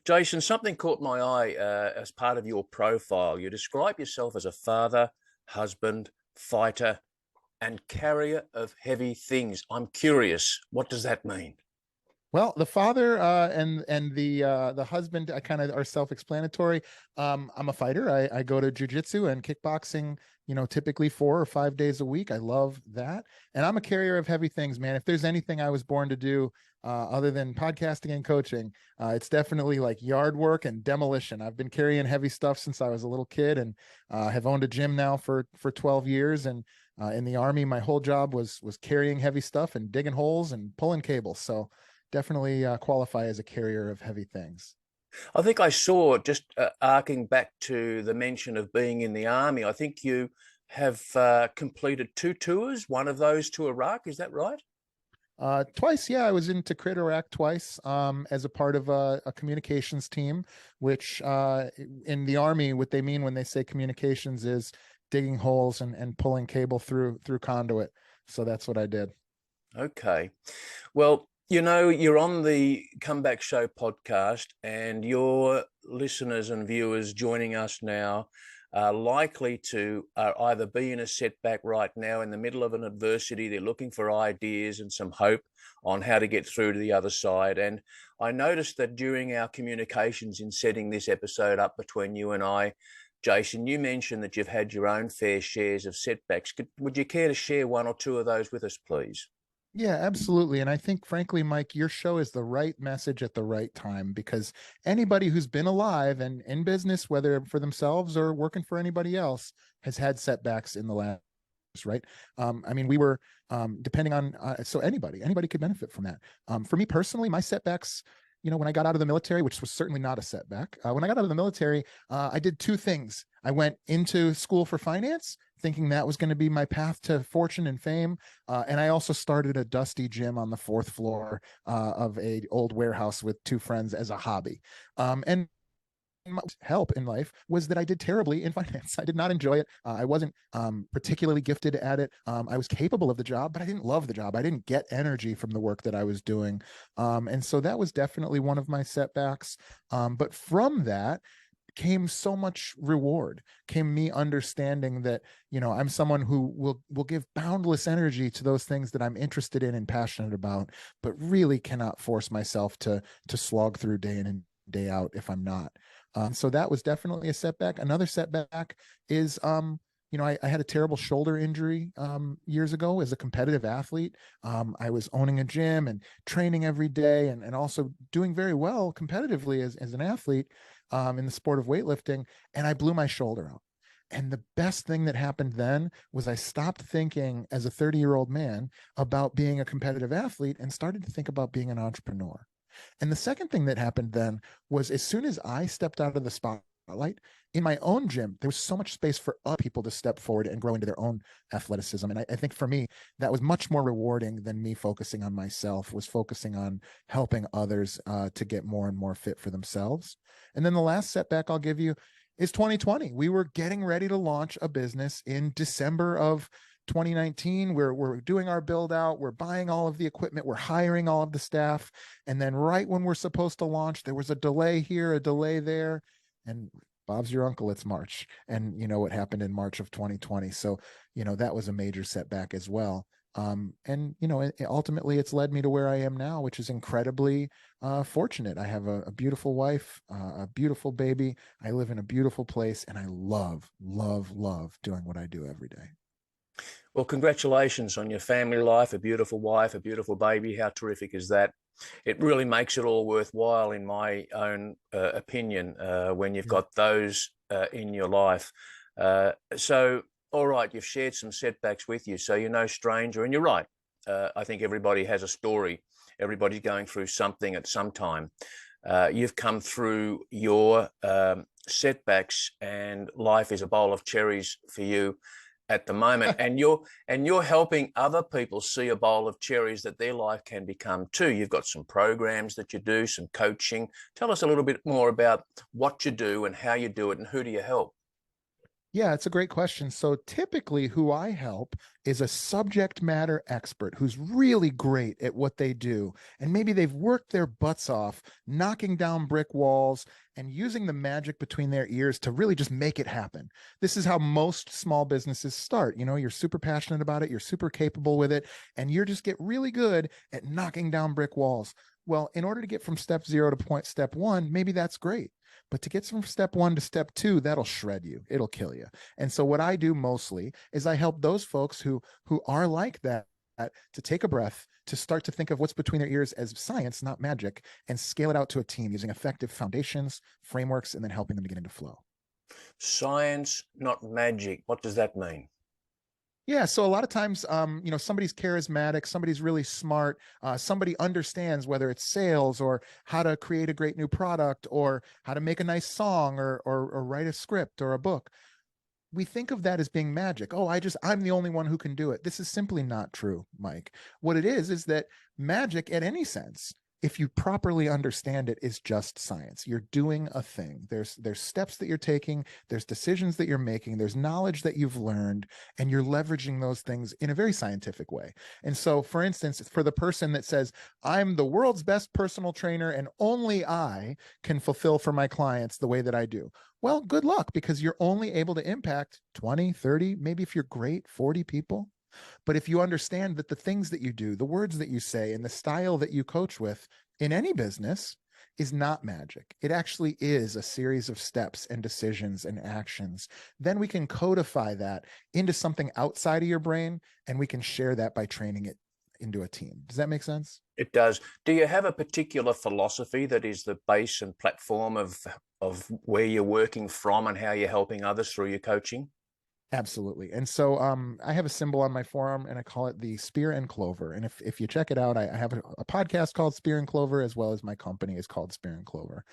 Jason, something caught my eye as part of your profile. You describe yourself as a father, husband, fighter, and carrier of heavy things. I'm curious, what does that mean? Well, the father and the husband, I kind of are self-explanatory. I'm a fighter. I go to jujitsu and kickboxing, typically 4 or 5 days a week. I love that, and I'm a carrier of heavy things, man. If there's anything I was born to do, other than podcasting and coaching, it's definitely like yard work and demolition. I've been carrying heavy stuff since I was a little kid, and have owned a gym now for 12 years. And in the Army, my whole job was carrying heavy stuff and digging holes and pulling cables. So definitely qualify as a carrier of heavy things. I think I saw, just arcing back to the mention of being in the army, I think you have completed two tours, one of those to Iraq. Is that right? Twice, yeah. I was in Tikrit, Iraq twice, as a part of a communications team, which in the Army, what they mean when they say communications is digging holes and pulling cable through conduit. So that's what I did. Okay. Well, you're on the Comeback Show podcast, and your listeners and viewers joining us now are likely to either be in a setback right now, in the middle of an adversity. They're looking for ideas and some hope on how to get through to the other side. And I noticed that during our communications in setting this episode up between you and I, Jason, you mentioned that you've had your own fair shares of setbacks. Would you care to share one or two of those with us, please? Yeah, absolutely. And I think, frankly, Mike, your show is the right message at the right time, because anybody who's been alive and in business, whether for themselves or working for anybody else, has had setbacks in the last, right? I mean, we were, depending on, so anybody could benefit from that. For me personally, my setbacks, when I got out of the military, which was certainly not a setback, when I got out of the military, I did two things. I went into school for finance, thinking that was going to be my path to fortune and fame. And I also started a dusty gym on the fourth floor of a old warehouse with two friends as a hobby. And my help in life was that I did terribly in finance. I did not enjoy it. I wasn't particularly gifted at it. I was capable of the job, but I didn't love the job. I didn't get energy from the work that I was doing. And so that was definitely one of my setbacks. But from that came so much reward, came me understanding that, I'm someone who will give boundless energy to those things that I'm interested in and passionate about, but really cannot force myself to slog through day in and day out if I'm not. So that was definitely a setback. Another setback is, I had a terrible shoulder injury years ago as a competitive athlete. I was owning a gym and training every day, and also doing very well competitively as an athlete in the sport of weightlifting, and I blew my shoulder out. And the best thing that happened then was I stopped thinking as a 30-year-old man about being a competitive athlete and started to think about being an entrepreneur. And the second thing that happened then was, as soon as I stepped out of the spotlight in my own gym, there was so much space for other people to step forward and grow into their own athleticism. And I think for me, that was much more rewarding than me focusing on myself, was focusing on helping others to get more and more fit for themselves. And then the last setback I'll give you is 2020. We were getting ready to launch a business in December of 2019. We're doing our build out, we're buying all of the equipment, we're hiring all of the staff. And then right when we're supposed to launch, there was a delay here, a delay there. And Bob's your uncle, it's March. And you know what happened in March of 2020. So, that was a major setback as well. And ultimately it's led me to where I am now, which is incredibly fortunate. I have a beautiful wife, a beautiful baby. I live in a beautiful place, and I love doing what I do every day. Well, congratulations on your family life, a beautiful wife, a beautiful baby. How terrific is that? It really makes it all worthwhile, in my own opinion, when you've got those in your life. So, all right, you've shared some setbacks with you, so you're no stranger. And you're right. I think everybody has a story. Everybody's going through something at some time. You've come through your setbacks, and life is a bowl of cherries for you at the moment, and you're helping other people see a bowl of cherries that their life can become too. You've got some programs that you do, some coaching. Tell us a little bit more about what you do and how you do it, and who do you help? Yeah, it's a great question. So typically who I help is a subject matter expert who's really great at what they do. And maybe they've worked their butts off, knocking down brick walls and using the magic between their ears to really just make it happen. This is how most small businesses start. You know, you're super passionate about it, you're super capable with it, and you just get really good at knocking down brick walls. Well, in order to get from step 0 to step 1, maybe that's great. But to get from step 1 to step 2, that'll shred you. It'll kill you. And so what I do mostly is I help those folks who are like that to take a breath, to start to think of what's between their ears as science, not magic, and scale it out to a team using effective foundations, frameworks, and then helping them to get into flow. Science, not magic. What does that mean? Yeah, so a lot of times, somebody's charismatic, somebody's really smart, somebody understands whether it's sales or how to create a great new product or how to make a nice song or write a script or a book. We think of that as being magic. Oh, I'm the only one who can do it. This is simply not true, Mike. What it is that magic, at any sense, if you properly understand it, is just science. You're doing a thing. There's steps that you're taking, there's decisions that you're making, there's knowledge that you've learned, and you're leveraging those things in a very scientific way. And so, for instance, for the person that says, I'm the world's best personal trainer and only I can fulfill for my clients the way that I do. Well, good luck, because you're only able to impact 20, 30, maybe if you're great, 40 people. But if you understand that the things that you do, the words that you say, and the style that you coach with in any business is not magic, it actually is a series of steps and decisions and actions, then we can codify that into something outside of your brain, and we can share that by training it into a team. Does that make sense? It does. Do you have a particular philosophy that is the base and platform of where you're working from and how you're helping others through your coaching? Absolutely. And so I have a symbol on my forearm and I call it the spear and clover. And if you check it out, I have a podcast called Spear and Clover, as well as my company is called Spear and Clover.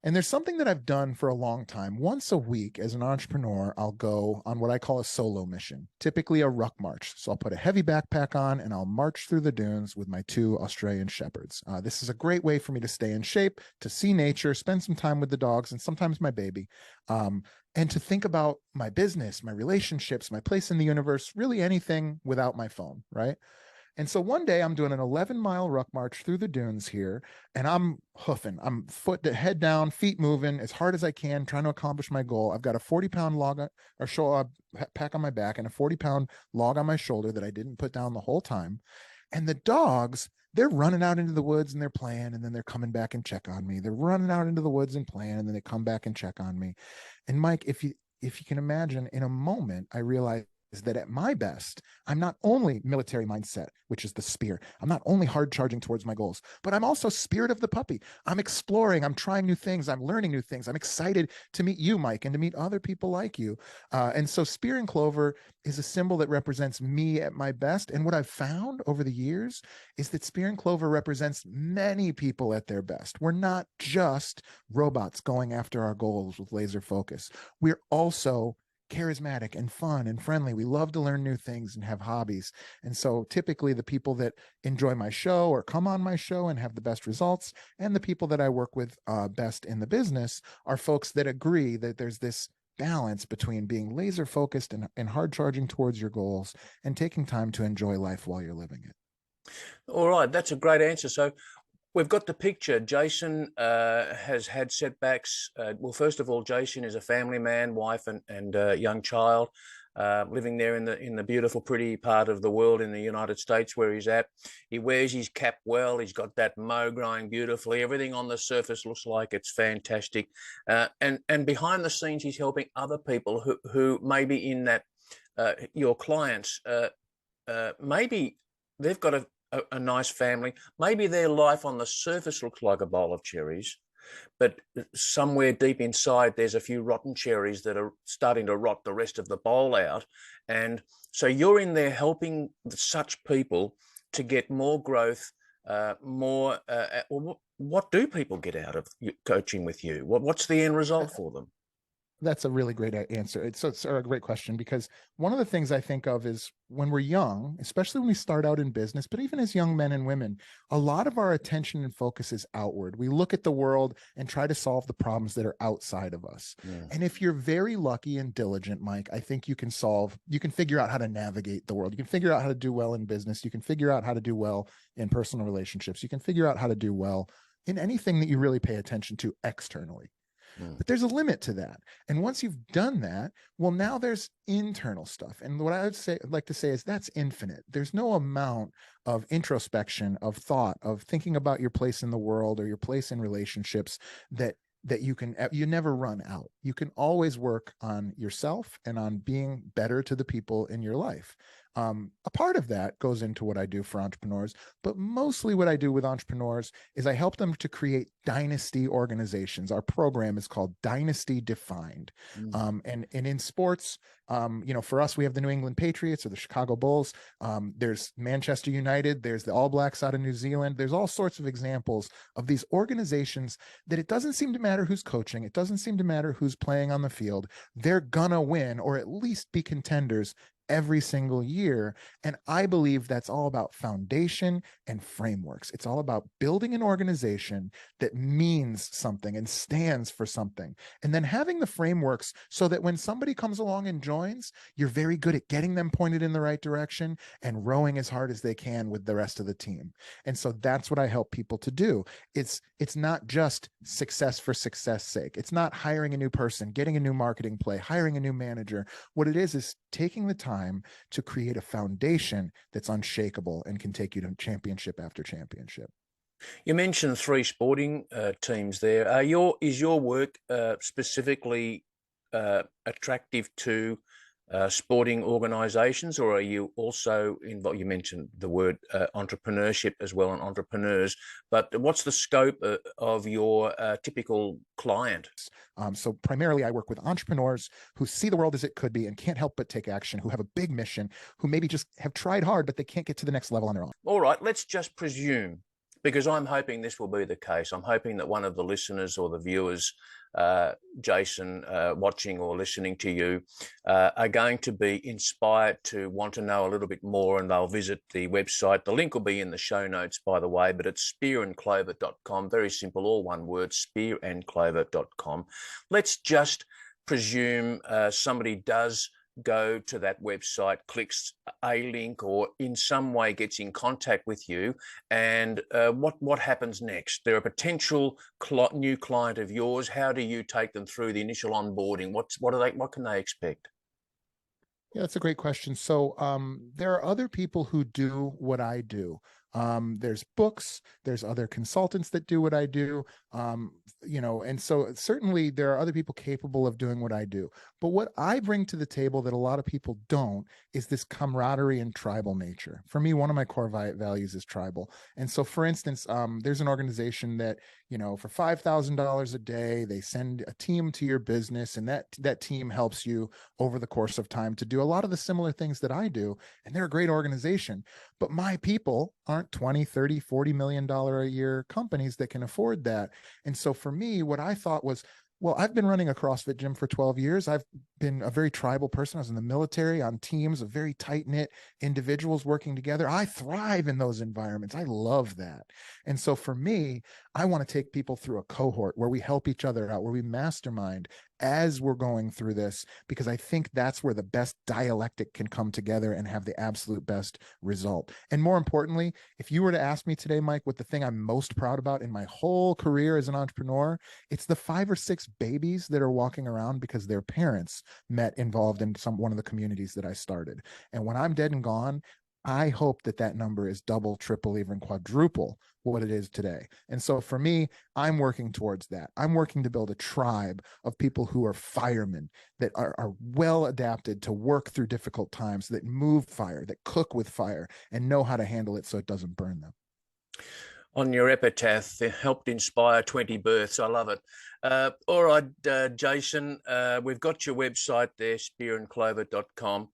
And there's something that I've done for a long time. Once a week as an entrepreneur, I'll go on what I call a solo mission, typically a ruck march. So I'll put a heavy backpack on and I'll march through the dunes with my 2 Australian shepherds. This is a great way for me to stay in shape, to see nature, spend some time with the dogs and sometimes my baby, and to think about my business, my relationships, my place in the universe, really anything without my phone, right? And so one day I'm doing an 11-mile ruck march through the dunes here, and I'm hoofing. I'm foot to head down, feet moving as hard as I can, trying to accomplish my goal. I've got a 40-pound log pack on my back and a 40-pound log on my shoulder that I didn't put down the whole time. And the dogs, they're running out into the woods and they're playing, and then they're coming back and check on me. They're running out into the woods and playing, and then they come back and check on me. And Mike, if you can imagine, in a moment, I realized is that at my best, I'm not only military mindset, which is the spear. I'm not only hard charging towards my goals, but I'm also spirit of the puppy. I'm exploring, I'm trying new things, I'm learning new things. I'm excited to meet you, Mike, and to meet other people like you. And so spear and clover is a symbol that represents me at my best. And what I've found over the years is that spear and clover represents many people at their best. We're not just robots going after our goals with laser focus. We're also charismatic and fun and friendly. We love to learn new things and have hobbies. And so typically the people that enjoy my show or come on my show and have the best results, and the people that I work with best in the business, are folks that agree that there's this balance between being laser focused and hard charging towards your goals and taking time to enjoy life while you're living it. All right, that's a great answer. So we've got the picture. Jason has had setbacks. Well, first of all, Jason is a family man, wife and young child, living there in the beautiful, pretty part of the world in the United States where he's at. He wears his cap well. He's got that mow growing beautifully. Everything on the surface looks like it's fantastic. And behind the scenes, he's helping other people who may be in that, your clients, maybe they've got a nice family. Maybe their life on the surface looks like a bowl of cherries, but somewhere deep inside, there's a few rotten cherries that are starting to rot the rest of the bowl out. And so you're in there helping such people to get more growth, more. What do people get out of coaching with you? What's the end result for them? That's a really great answer. It's a great question, because one of the things I think of is when we're young, especially when we start out in business, but even as young men and women, a lot of our attention and focus is outward. We look at the world and try to solve the problems that are outside of us. Yeah. And if you're very lucky and diligent, Mike, I think you can figure out how to navigate the world. You can figure out how to do well in business. You can figure out how to do well in personal relationships. You can figure out how to do well in anything that you really pay attention to externally. But there's a limit to that. And once you've done that, well, now there's internal stuff. And what I would like to say is that's infinite. There's no amount of introspection, of thought, of thinking about your place in the world or your place in relationships that you never run out. You can always work on yourself and on being better to the people in your life. A part of that goes into what I do for entrepreneurs, but mostly what I do with entrepreneurs is I help them to create dynasty organizations. Our program is called Dynasty Defined. And in sports, for us, we have the New England Patriots or the Chicago Bulls. There's Manchester United. There's the All Blacks out of New Zealand. There's all sorts of examples of these organizations that it doesn't seem to matter who's coaching. It doesn't seem to matter who's playing on the field. They're gonna win or at least be contenders every single year. And I believe that's all about foundation and frameworks. It's all about building an organization that means something and stands for something. And then having the frameworks so that when somebody comes along and joins, you're very good at getting them pointed in the right direction and rowing as hard as they can with the rest of the team. And so that's what I help people to do. It's not just success for success sake. It's not hiring a new person, getting a new marketing play, hiring a new manager. What it is taking the time to create a foundation that's unshakable and can take you to championship after championship. You mentioned 3 sporting teams there. Is your work specifically attractive to sporting organizations, or are you also involved? You mentioned the word entrepreneurship as well, and entrepreneurs, but what's the scope of your typical client? So primarily I work with entrepreneurs who see the world as it could be and can't help but take action, who have a big mission, who maybe just have tried hard, but they can't get to the next level on their own. All right, let's just presume, because I'm hoping this will be the case. I'm hoping that one of the listeners or the viewers, Jason, watching or listening to you, are going to be inspired to want to know a little bit more, and they'll visit the website. The link will be in the show notes, by the way, but it's spearandclover.com. Very simple, all one word, spearandclover.com. Let's just presume somebody does go to that website, clicks a link, or in some way gets in contact with you, and what happens next? They're a potential new client of yours. How do you take them through the initial onboarding? What can they expect? Yeah, that's a great question. So there are other people who do what I do. There's books, there's other consultants that do what I do, and so certainly there are other people capable of doing what I do. But what I bring to the table that a lot of people don't is this camaraderie and tribal nature. For me, one of my core values is tribal. And so, for instance, there's an organization that, for $5,000 a day, they send a team to your business, and that team helps you over the course of time to do a lot of the similar things that I do. And they're a great organization. But my people aren't 20, 30, $40 million a year companies that can afford that. And so for me, what I thought was, well, I've been running a CrossFit gym for 12 years. I've been a very tribal person. I was in the military on teams of very tight-knit individuals working together. I thrive in those environments. I love that. And so for me, I want to take people through a cohort where we help each other out, where we mastermind as we're going through this, because I think that's where the best dialectic can come together and have the absolute best result. And more importantly, if you were to ask me today, Mike, what the thing I'm most proud about in my whole career as an entrepreneur, it's the 5 or 6 babies that are walking around because their parents met involved in one of the communities that I started. And when I'm dead and gone, I hope that number is double, triple, even quadruple what it is today. And so for me, I'm working towards that. I'm working to build a tribe of people who are firemen, that are well adapted to work through difficult times, that move fire, that cook with fire, and know how to handle it so it doesn't burn them. On your epitaph, they helped inspire 20 births. I love it. All right, Jason, we've got your website there, spearandclover.com.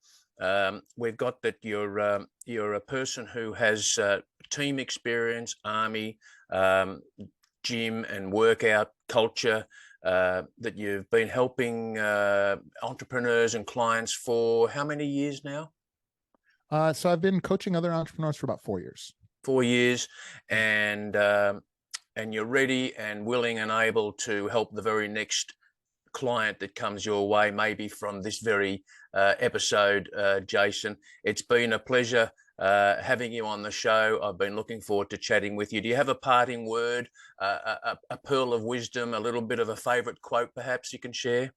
We've got that you're a person who has team experience, army, gym and workout culture, that you've been helping entrepreneurs and clients for how many years now? So I've been coaching other entrepreneurs for about 4 years. 4 years, and you're ready and willing and able to help the very next client that comes your way, maybe from this very episode, Jason. It's been a pleasure having you on the show. I've been looking forward to chatting with you. Do you have a parting word, a pearl of wisdom, a little bit of a favorite quote perhaps you can share?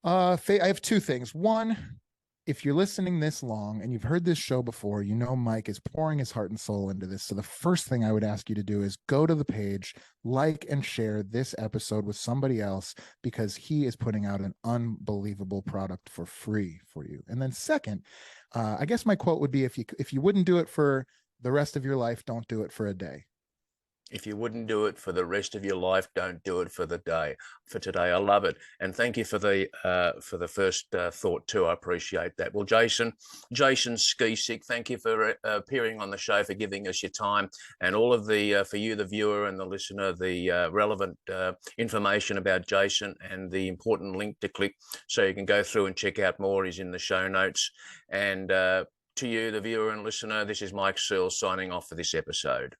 I have two things. One, if you're listening this long and you've heard this show before, you know Mike is pouring his heart and soul into this. So the first thing I would ask you to do is go to the page, like and share this episode with somebody else, because he is putting out an unbelievable product for free for you. And then second, I guess my quote would be, if you wouldn't do it for the rest of your life, don't do it for a day. If you wouldn't do it for the rest of your life, don't do it for today. I love it, and thank you for the first thought too. I appreciate that. Well, Jason Skeesick, thank you for appearing on the show, for giving us your time, and all of the for you, the viewer and the listener, the relevant information about Jason and the important link to click so you can go through and check out more is in the show notes. And to you, the viewer and listener, this is Mike Searles signing off for this episode.